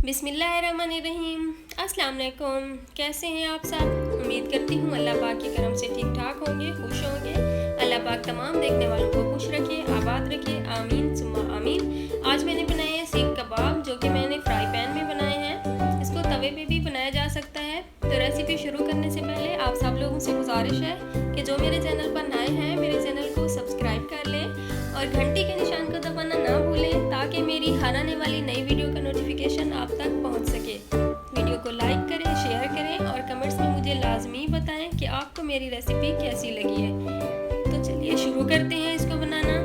बिस्मिल्लाहिर्रहमानिर्रहीम। अस्सलाम वालेकुम। कैसे हैं आप सब? उम्मीद करती हूँ अल्लाह पाक के करम से ठीक ठाक होंगे, खुश होंगे। अल्लाह पाक तमाम देखने वालों को खुश रखे, आबाद रखे, आमीन सुम्मा आमीन। आज मैंने बनाए हैं सीख कबाब, जो कि मैंने फ्राई पैन में बनाए हैं। इसको तवे पे भी बनाया जा सकता है। तो रेसिपी शुरू करने से पहले आप सब लोगों से गुजारिश है कि जो मेरे चैनल पर नए हैं, मेरे चैनल को सब्सक्राइब कर लें और घंटी के निशान को दबाना ना भूलें, ताकि मेरी हर आने वाली नई वीडियो का नोटिफिकेशन आप तक पहुंच सके। वीडियो को लाइक करें, शेयर करें और कमेंट्स में मुझे लाजमी बताएं कि आपको मेरी रेसिपी कैसी लगी है। तो चलिए शुरू करते हैं इसको बनाना।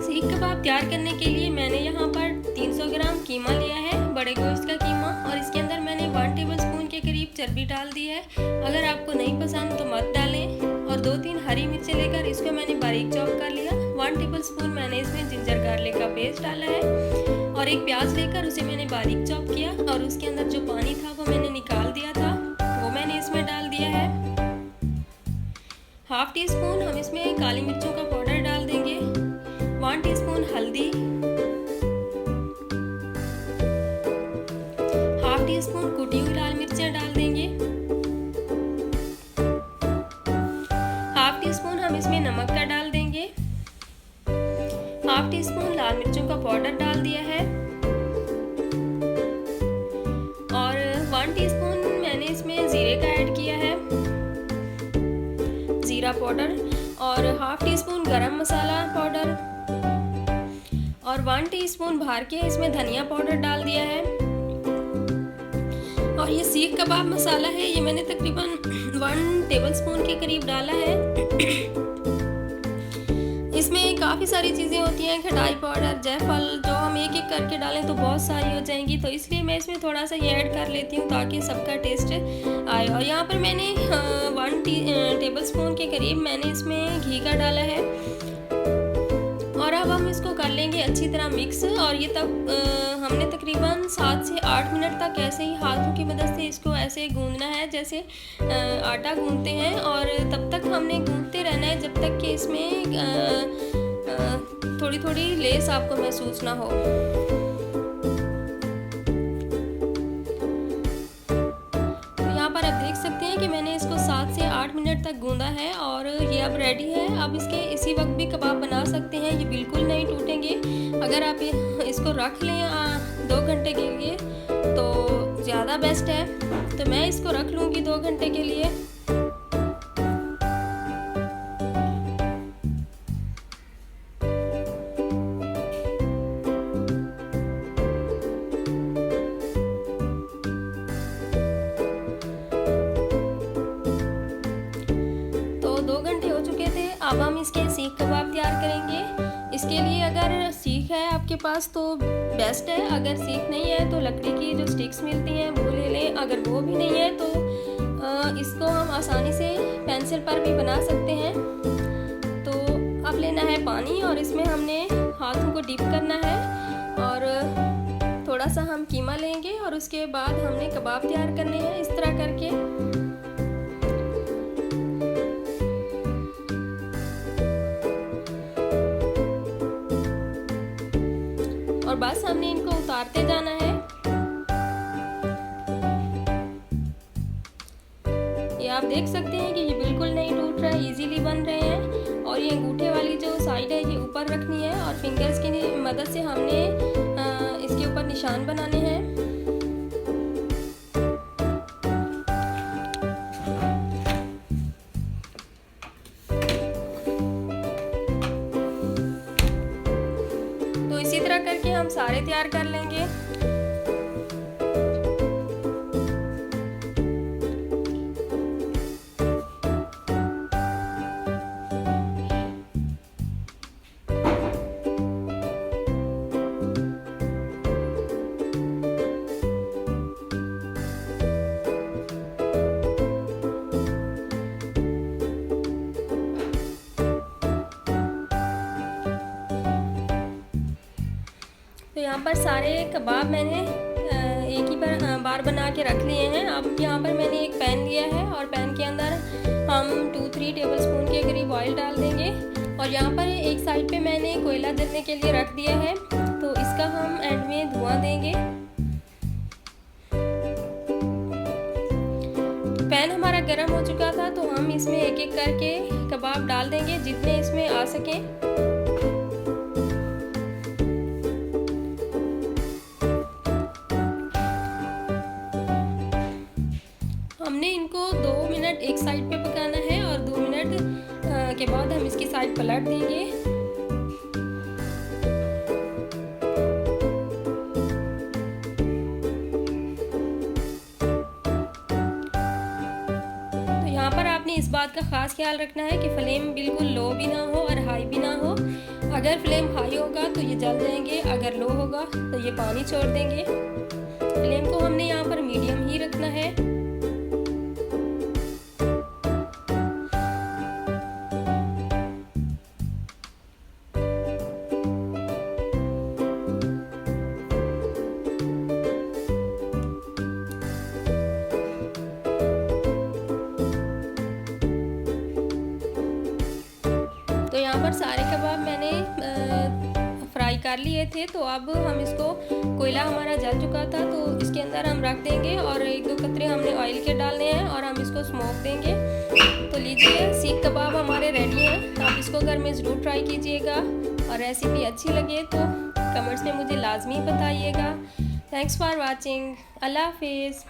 सीख कबाब तैयार करने के लिए मैंने यहाँ पर 300 ग्राम कीमा लिया है, बड़े गोश्त का कीमा, और इसके अंदर मैंने 1 टेबलस्पून के करीब चर्बी डाल दी है। अगर आपको नहीं पसंद तो मत डालें। और 2-3 हरी मिर्चें लेकर इसको मैंने बारीक चॉप कर लिया। 1 टेबलस्पून मैंने इसमें जिंजर गार्लिक का पेस्ट डाला है और एक प्याज लेकर उसे मैंने बारीक चॉप किया और उसके अंदर जो पानी था वो मैंने निकाल दिया था, वो मैंने इसमें डाल दिया है। 1/2 टीस्पून हम इसमें काली मिर्चों का पाउडर डाल देंगे, 1 टीस्पून हल्दी, 1/2 टीस्पून कुटी हुई लाल मिर्चें डाल देंगे, 1/2 टीस्पून हम इसमें नमक का डाल देंगे, 1/2 टीस्पून लाल मिर्चों का पाउडर डाल दिया है और 1 टीस्पून मैंने इसमें जीरे का ऐड किया है, जीरा पाउडर, और 1/2 टीस्पून गरम मसाला पाउडर और 1 टीस्पून भर के इसमें धनिया पाउडर डाल दिया है। और ये सीख कबाब मसाला है, ये मैंने तकरीबन 1 टेबलस्पून के करीब डाला है। इसमें काफ़ी सारी चीज़ें होती हैं, खटाई पाउडर, जायफल, जो हम एक एक करके डालें तो बहुत सारी हो जाएंगी, तो इसलिए मैं इसमें थोड़ा सा ये ऐड कर लेती हूँ ताकि सबका टेस्ट आए। और यहाँ पर मैंने 1 टेबलस्पून के करीब मैंने इसमें घी का डाला है और अब हम इसको कर लेंगे अच्छी तरह मिक्स। और ये तब हमने तकरीबन 7 से 8 मिनट तक ऐसे ही हाथों की मदद से इसको ऐसे गूंदना है जैसे आटा गूंदते हैं, और तब तक हमने गूंदते रहना है जब तक कि इसमें थोड़ी थोड़ी लेस आपको महसूस ना हो। तो यहाँ पर आप देख सकते हैं कि मैंने इसको 7 से 8 मिनट तक गूंदा है और ये अब रेडी है। अब इसके इसी वक्त भी कबाब बना सकते हैं, ये बिल्कुल नहीं टूटेंगे। अगर आप इसको रख लें 2 घंटे के लिए तो ज़्यादा बेस्ट है। तो मैं इसको रख लूँगी 2 घंटे के लिए। तो 2 घंटे हो चुके थे। अब हम इसके सीख कबाब तैयार करेंगे। इसके लिए अगर सीख है आपके पास तो बेस्ट है, अगर सीख नहीं है तो लकड़ी की जो स्टिक्स मिलती हैं वो ले लें। अगर वो भी नहीं है तो इसको हम आसानी से पेंसिल पर भी बना सकते हैं। तो अब लेना है पानी और इसमें हमने हाथों को डिप करना है और थोड़ा सा हम कीमा लेंगे और उसके बाद हमने कबाब तैयार करने हैं इस तरह करके। और बस हमने इनको उतारते जाना है। ये आप देख सकते हैं कि ये बिल्कुल नहीं टूट रहा है, इजीली बन रहे हैं। और ये अंगूठे वाली जो साइड है ये ऊपर रखनी है और फिंगर्स की मदद से हमने इसके ऊपर निशान बनाने हैं। तो इसी तरह करके हम सारे तैयार कर लेंगे। तो यहाँ पर सारे कबाब मैंने एक ही बार बना के रख लिए हैं। अब यहाँ पर मैंने एक पैन लिया है और पैन के अंदर हम 2-3 टेबलस्पून के करीब ऑयल डाल देंगे और यहाँ पर एक साइड पे मैंने कोयला जलने के लिए रख दिया है, तो इसका हम एंड में धुआं देंगे। पैन हमारा गर्म हो चुका था, तो हम इसमें एक एक करके कबाब डाल देंगे जितने इसमें आ सकें। हमने इनको 2 मिनट एक साइड पे पकाना है और 2 मिनट के बाद हम इसकी साइड पलट देंगे। तो यहाँ पर आपने इस बात का ख़ास ख्याल रखना है कि फ्लेम बिल्कुल लो भी ना हो और हाई भी ना हो। अगर फ्लेम हाई होगा तो ये जल जाएंगे, अगर लो होगा तो ये पानी छोड़ देंगे। फ्लेम को हमने यहाँ पर मीडियम ही रखना है। तो यहाँ पर सारे कबाब मैंने फ्राई कर लिए थे, तो अब हम इसको, कोयला हमारा जल चुका था तो इसके अंदर हम रख देंगे और 1-2 कतरे हमने ऑयल के डालने हैं और हम इसको स्मोक देंगे। तो लीजिए, सीख कबाब हमारे रेडी हैं। आप इसको घर में ज़रूर ट्राई कीजिएगा और रेसिपी अच्छी लगे तो कमेंट्स में मुझे लाजमी बताइएगा। Thanks for watching. अल्लाह हाफिज़।